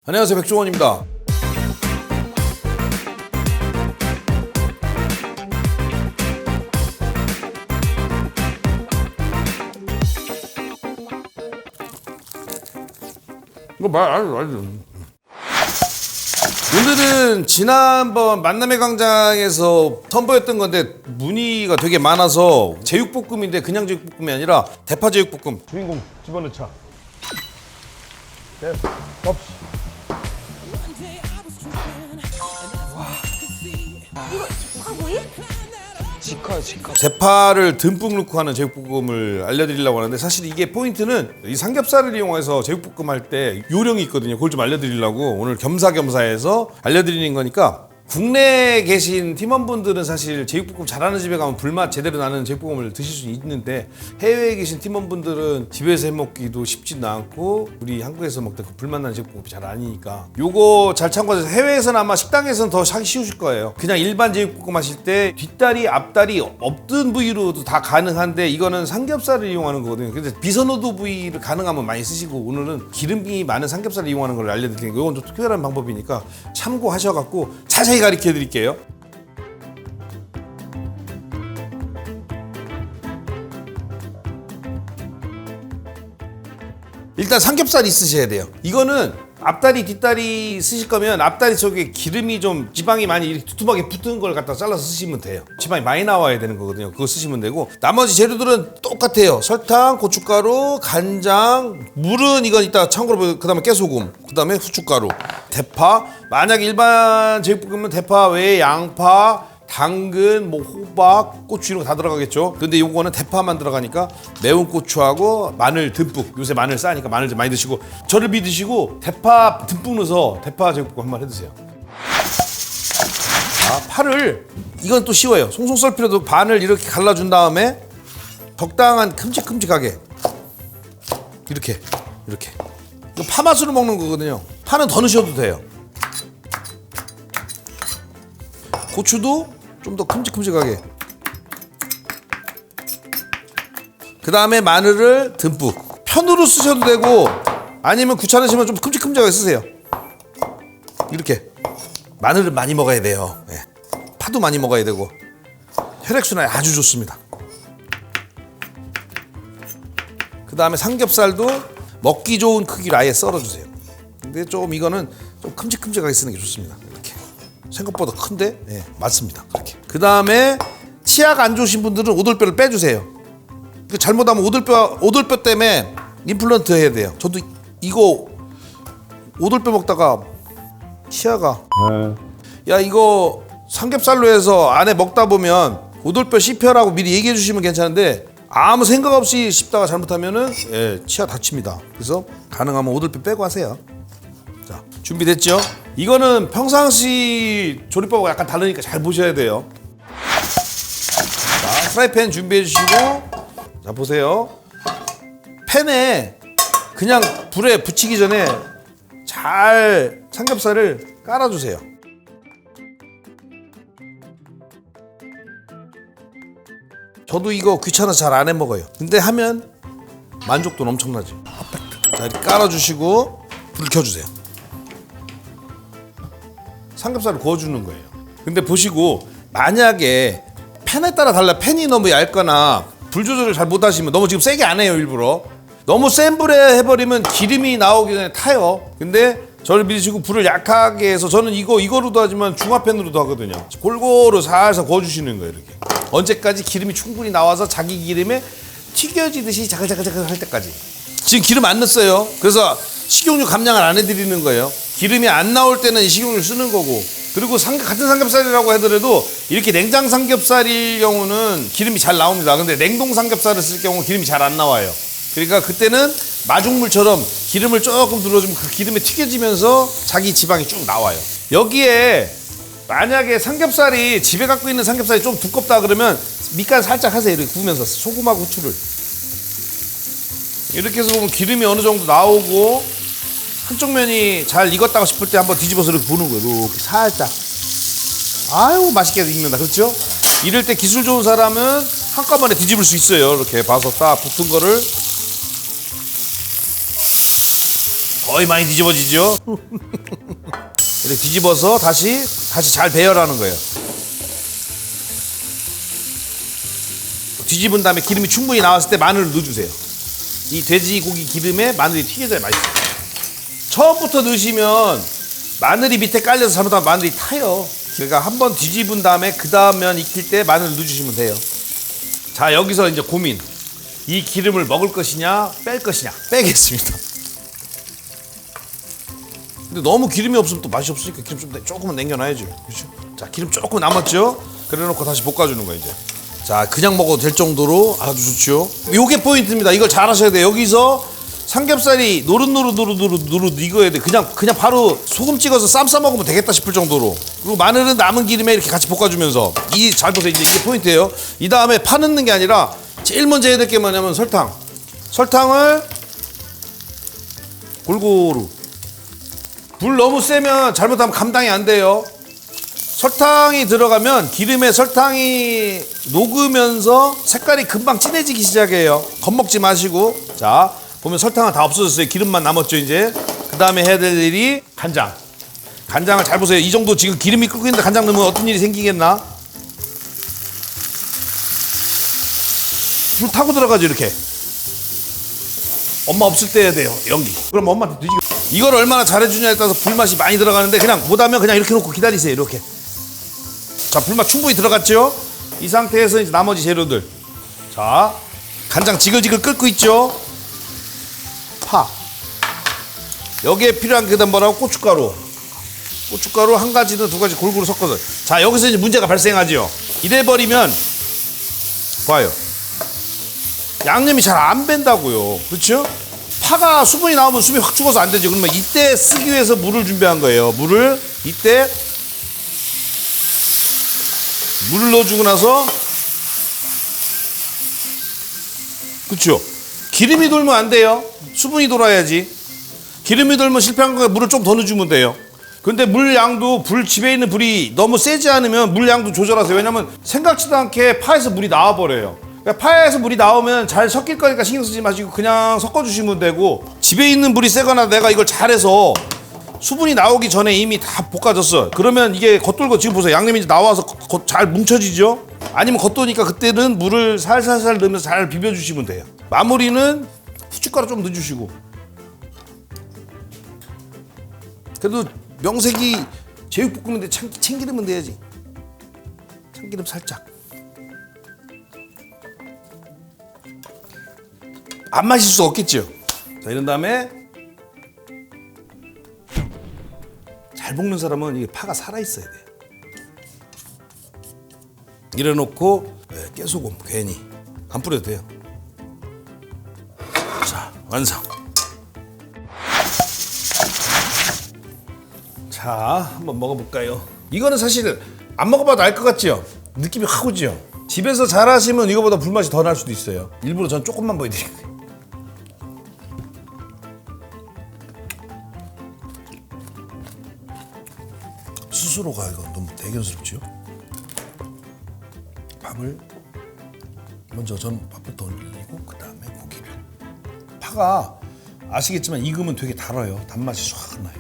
안녕하세요, 백종원입니다. 이거 말 오늘은 지난번 만남의 광장에서 선보였던 건데 문의가 되게 많아서 제육볶음인데 그냥 제육볶음이 아니라 대파 제육볶음. 주인공 집어넣자. 네, 없이. 대파를 듬뿍 넣고 하는 제육볶음을 알려드리려고 하는데, 사실 이게 포인트는 이 삼겹살을 이용해서 제육볶음 할 때 요령이 있거든요. 그걸 좀 알려드리려고 오늘 겸사겸사해서 알려드리는 거니까, 국내에 계신 팀원분들은 사실 제육볶음 잘하는 집에 가면 불맛 제대로 나는 제육볶음을 드실 수 있는데, 해외에 계신 팀원분들은 집에서 해먹기도 쉽지는 않고 우리 한국에서 먹던 그 불맛 나는 제육볶음이 잘 아니니까 요거 잘 참고해서, 해외에서는 아마 식당에서는 더 하기 쉬우실 거예요. 그냥 일반 제육볶음 하실 때 뒷다리, 앞다리 없던 부위로도 다 가능한데, 이거는 삼겹살을 이용하는 거거든요. 근데 비선호도 부위를 가능하면 많이 쓰시고, 오늘은 기름이 많은 삼겹살을 이용하는 걸 알려드리니까 이건 좀 특별한 방법이니까 참고하셔갖고 자세히 가르쳐 드릴게요. 일단 삼겹살 있으셔야 돼요. 이거는 앞다리 뒷다리 쓰실 거면 앞다리 쪽에 기름이 좀, 지방이 많이 이렇게 두툼하게 붙은 걸 갖다 잘라서 쓰시면 돼요. 지방이 많이 나와야 되는 거거든요. 그거 쓰시면 되고, 나머지 재료들은 똑같아요. 설탕, 고춧가루, 간장, 물은 이건 이따 참고로, 그 다음에 깨소금, 그 다음에 후춧가루, 대파. 만약 일반 제육볶음은 대파 외에 양파, 당근, 뭐 호박, 고추 이런 거 다 들어가겠죠. 근데 요거는 대파만 들어가니까 매운 고추하고 마늘 듬뿍. 요새 마늘 싸니까 마늘 좀 많이 드시고, 저를 믿으시고 대파 듬뿍 넣어서 대파 제육볶음 한번 해드세요. 자, 파를, 이건 또 쉬워요. 송송 썰 필요도, 반을 이렇게 갈라준 다음에 적당한 큼직큼직하게 이렇게 이거 파 맛으로 먹는 거거든요. 파는 더 넣으셔도 돼요. 고추도 좀 더 큼직큼직하게. 그 다음에 마늘을 듬뿍. 편으로 쓰셔도 되고, 아니면 귀찮으시면 좀 큼직큼직하게 쓰세요. 이렇게. 마늘을 많이 먹어야 돼요. 네. 파도 많이 먹어야 되고, 혈액순환에 아주 좋습니다. 그 다음에 삼겹살도 먹기 좋은 크기로 아예 썰어주세요. 근데 좀 이거는 좀 큼직큼직하게 쓰는 게 좋습니다. 이렇게. 생각보다 큰데, 네, 맞습니다. 그렇게. 그 다음에 치아가 안 좋으신 분들은 오돌뼈를 빼주세요. 잘못하면 오돌뼈 때문에 임플란트 해야 돼요. 저도 이거 오돌뼈 먹다가 치아가, 야, 이거 삼겹살로 해서 안에 먹다 보면 오돌뼈 씹혀라고 미리 얘기해 주시면 괜찮은데, 아무 생각 없이 씹다가 잘못하면은, 예, 치아 다칩니다. 그래서 가능하면 오돌뼈 빼고 하세요. 자, 준비됐죠? 이거는 평상시 조리법하고 약간 다르니까 잘 보셔야 돼요. 자, 프라이팬 준비해 주시고, 자, 보세요. 팬에 그냥 불에 붙이기 전에 잘 삼겹살을 깔아주세요. 저도 이거 귀찮아서 잘 안 해 먹어요. 근데 하면 만족도는 엄청나지. 자, 이렇게 깔아주시고 불 켜주세요. 삼겹살을 구워주는 거예요. 근데 보시고, 만약에 팬에 따라 달라. 팬이 너무 얇거나 불 조절을 잘 못하시면, 너무 지금 세게 안 해요, 일부러. 너무 센 불에 해버리면 기름이 나오기 전에 타요. 근데 저를 믿으시고 불을 약하게 해서, 저는 이거로도 하지만 중화팬으로도 하거든요. 골고루 살살 구워주시는 거예요, 이렇게. 언제까지? 기름이 충분히 나와서 자기 기름에 튀겨지듯이 자글자글자글 할 때까지. 지금 기름 안 넣었어요. 그래서 식용유 감량을 안 해드리는 거예요. 기름이 안 나올 때는 식용유를 쓰는 거고, 그리고 같은 삼겹살이라고 하더라도 이렇게 냉장 삼겹살일 경우는 기름이 잘 나옵니다. 근데 냉동 삼겹살을 쓸 경우 기름이 잘 안 나와요. 그러니까 그때는 마중물처럼 기름을 조금 들어주면 그 기름에 튀겨지면서 자기 지방이 쭉 나와요. 여기에 만약에 삼겹살이, 집에 갖고 있는 삼겹살이 좀 두껍다 그러면 밑간 살짝 하세요. 이렇게 구우면서 소금하고 후추를 이렇게 해서 보면 기름이 어느 정도 나오고, 한쪽 면이 잘 익었다고 싶을 때 한번 뒤집어서 이렇게 보는 거예요. 이렇게 살짝. 아유, 맛있게 익는다. 그렇죠? 이럴 때 기술 좋은 사람은 한꺼번에 뒤집을 수 있어요. 이렇게 봐서 딱 붙은 거를 거의 많이 뒤집어지죠. 이렇게 뒤집어서 다시 잘 배열하는 거예요. 뒤집은 다음에 기름이 충분히 나왔을 때 마늘을 넣어주세요. 이 돼지고기 기름에 마늘이 튀겨져야 맛있어요. 처음부터 넣으시면 마늘이 밑에 깔려서 잘못하면 마늘이 타요. 그러니까 한번 뒤집은 다음에 그 다음 면 익힐 때 마늘을 넣어주시면 돼요. 자, 여기서 이제 고민. 이 기름을 먹을 것이냐 뺄 것이냐. 빼겠습니다. 근데 너무 기름이 없으면 또 맛이 없으니까 기름 좀 조금은 남겨놔야죠. 그렇죠? 자, 기름 조금 남았죠? 그래놓고 다시 볶아주는 거예요 이제. 자, 그냥 먹어도 될 정도로 아주 좋죠. 요게 포인트입니다. 이걸 잘 하셔야 돼요. 여기서 삼겹살이 노릇노릇 익어야 돼. 그냥 바로 소금 찍어서 쌈 싸 먹으면 되겠다 싶을 정도로. 그리고 마늘은 남은 기름에 이렇게 같이 볶아주면서 잘 보세요. 이제 이게 포인트예요. 이 다음에 파 넣는 게 아니라 제일 먼저 해야 될 게 뭐냐면 설탕을 골고루. 불 너무 세면 잘못하면 감당이 안 돼요. 설탕이 들어가면 기름에 설탕이 녹으면서 색깔이 금방 진해지기 시작해요. 겁먹지 마시고. 자, 보면 설탕은 다 없어졌어요. 기름만 남았죠 이제. 그 다음에 해야 될 일이 간장. 간장을 잘 보세요. 이 정도 지금 기름이 끓고 있는데 간장 넣으면 어떤 일이 생기겠나? 불 타고 들어가죠 이렇게. 엄마 없을 때 해야 돼요. 연기. 그럼 엄마한테 뒤지게. 이걸 얼마나 잘해주냐에 따라서 불맛이 많이 들어가는데 그냥 못하면 그냥 이렇게 놓고 기다리세요. 이렇게. 자, 불맛 충분히 들어갔죠? 이 상태에서 이제 나머지 재료들. 자, 간장 지글지글 끓고 있죠? 파. 여기에 필요한 게 뭐라고? 고춧가루. 고춧가루 한 가지든 두 가지 골고루 섞어서. 자, 여기서 이제 문제가 발생하죠. 이래 버리면 봐요. 양념이 잘 안 밴다고요. 그렇죠? 파가 수분이 나오면 숨이 확 죽어서 안 되죠. 그러면 이때 쓰기 위해서 물을 준비한 거예요. 물을 이때 물을 넣어주고 나서 그렇죠? 기름이 돌면 안 돼요. 수분이 돌아야지. 기름이 돌면 실패한 거에 물을 좀 더 넣어주면 돼요. 근데 물 양도 집에 있는 불이 너무 세지 않으면 물 양도 조절하세요. 왜냐면 생각지도 않게 파에서 물이 나와버려요. 그러니까 파에서 물이 나오면 잘 섞일 거니까 신경 쓰지 마시고 그냥 섞어주시면 되고, 집에 있는 불이 세거나 내가 이걸 잘해서 수분이 나오기 전에 이미 다 볶아졌어. 그러면 이게 겉돌고, 지금 보세요. 양념이 나와서 잘 뭉쳐지죠? 아니면 겉도니까 그때는 물을 살살살 넣으면서 잘 비벼주시면 돼요. 마무리는 후춧가루 좀 넣어주시고. 그래도 명색이 제육볶음인데 참기름은 넣어야지. 참기름 살짝. 안 마실 수 없겠죠. 자, 이런 다음에 잘 볶는 사람은 이게 파가 살아있어야 돼요. 이래놓고 깨소금 괜히 안 뿌려도 돼요. 자, 완성. 자, 한번 먹어볼까요? 이거는 사실 안 먹어봐도 알 것 같죠? 느낌이 확 오죠? 집에서 잘 하시면 이거보다 불맛이 더 날 수도 있어요. 일부러 전 조금만 보여드릴게요. 스스로가 이거 너무 대견스럽죠? 밥을 먼저 전 밥부터 올리고 그 다음에 고기를. 파가 아시겠지만 익으면 되게 달아요. 단맛이 싹 나요.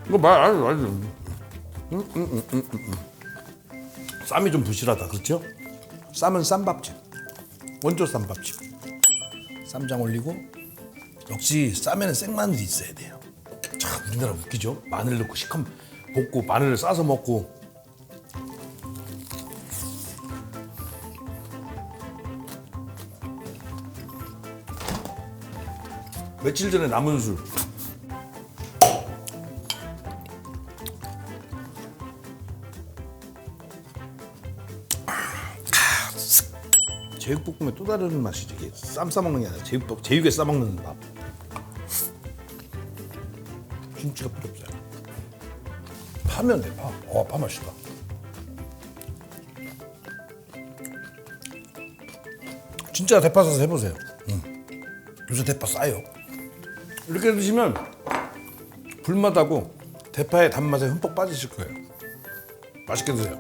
이거 맛있어. 쌈이 좀 부실하다, 그렇죠? 쌈은 쌈밥집, 원조 쌈밥집. 쌈장 올리고, 역시 쌈에는 생마늘이 있어야 돼요. 참 우리나라 웃기죠? 마늘 넣고 시커 볶고 마늘을 싸서 먹고. 며칠 전에 남은 술. 제육볶음에 또 다른 맛이지. 이게 쌈 싸먹는 게 아니라 제육에 싸먹는 밥. 김치가 필요 없어요. 파면 돼, 파. 파 맛있다. 진짜 대파 사서 해보세요. 요새 대파 싸요. 이렇게 드시면 불맛하고 대파의 단맛에 흠뻑 빠지실 거예요. 맛있게 드세요.